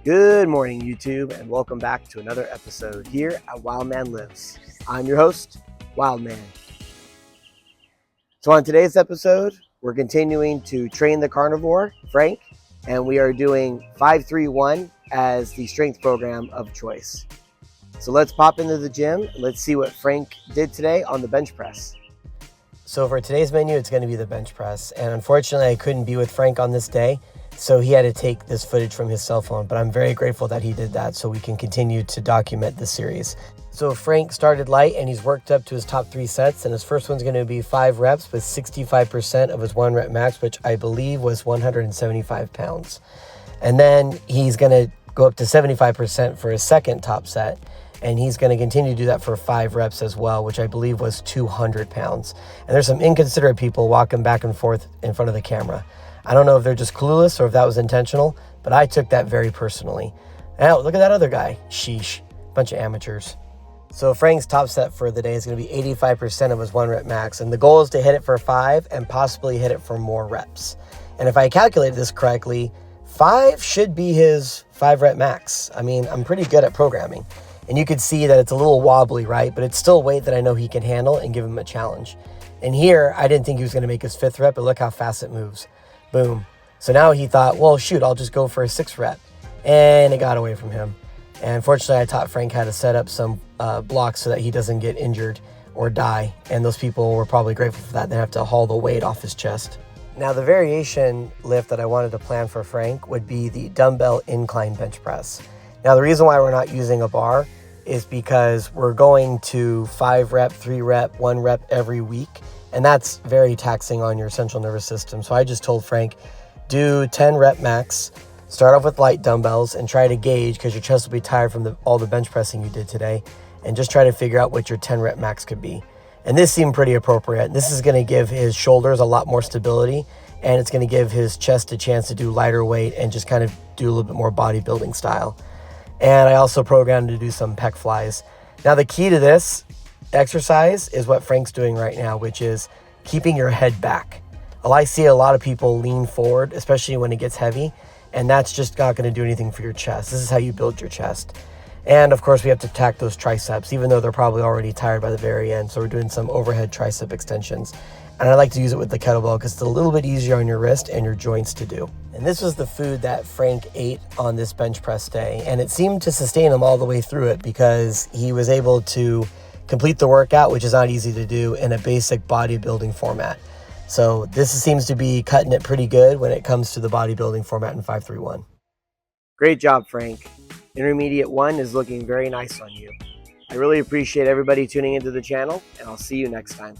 Good morning, YouTube, and welcome back to another episode here at WILDMAN Lives. I'm your host, WILDMAN. So on today's episode, we're continuing to train the carnivore, Frank, and we are doing 5-3-1 as the strength program of choice. So let's pop into the gym. Let's see what Frank did today on the bench press. So for today's menu, it's going to be the bench press, and unfortunately, I couldn't be with Frank on this day. So he had to take this footage from his cell phone, but I'm very grateful that he did that so we can continue to document this series. So Frank started light and he's worked up to his top 3 sets, and his first one's going to be 5 reps with 65% of his 1 rep max, which I believe was 175 pounds. And then he's going to go up to 75% for his second top set, and he's going to continue to do that for 5 reps as well, which I believe was 200 pounds. And there's some inconsiderate people walking back and forth in front of the camera. I don't know if they're just clueless or if that was intentional, but I took that very personally. Now, look at that other guy. Sheesh. Bunch of amateurs. So Frank's top set for the day is going to be 85% of his 1 rep max, and the goal is to hit it for 5 and possibly hit it for more reps. And if I calculated this correctly, 5 should be his 5 rep max. I mean, I'm pretty good at programming. And you could see that it's a little wobbly, right? But it's still weight that I know he can handle and give him a challenge. And here, I didn't think he was going to make his 5th rep, but look how fast it moves. Boom. So now he thought, well, shoot, I'll just go for a 6th rep. And it got away from him. And fortunately, I taught Frank how to set up some blocks so that he doesn't get injured or die. And those people were probably grateful for that. They have to haul the weight off his chest. Now, the variation lift that I wanted to plan for Frank would be the dumbbell incline bench press. Now, the reason why we're not using a bar is because we're going to 5 rep, 3 rep, 1 rep every week. And that's very taxing on your central nervous system. So I just told Frank, do 10 rep max, start off with light dumbbells and try to gauge, because your chest will be tired from all the bench pressing you did today, and just try to figure out what your 10 rep max could be. And this seemed pretty appropriate. This is going to give his shoulders a lot more stability, and it's going to give his chest a chance to do lighter weight and just kind of do a little bit more bodybuilding style. And I also programmed to do some pec flies. Now the key to this exercise is what Frank's doing right now, which is keeping your head back. Well, I see a lot of people lean forward, especially when it gets heavy, and that's just not going to do anything for your chest. This is how you build your chest. And of course, we have to attack those triceps, even though they're probably already tired by the very end. So we're doing some overhead tricep extensions. And I like to use it with the kettlebell because it's a little bit easier on your wrist and your joints to do. And this was the food that Frank ate on this bench press day. And it seemed to sustain him all the way through it because he was able to complete the workout, which is not easy to do, in a basic bodybuilding format. So this seems to be cutting it pretty good when it comes to the bodybuilding format in 5-3-1. Great job, Frank. Intermediate 1 is looking very nice on you. I really appreciate everybody tuning into the channel, and I'll see you next time.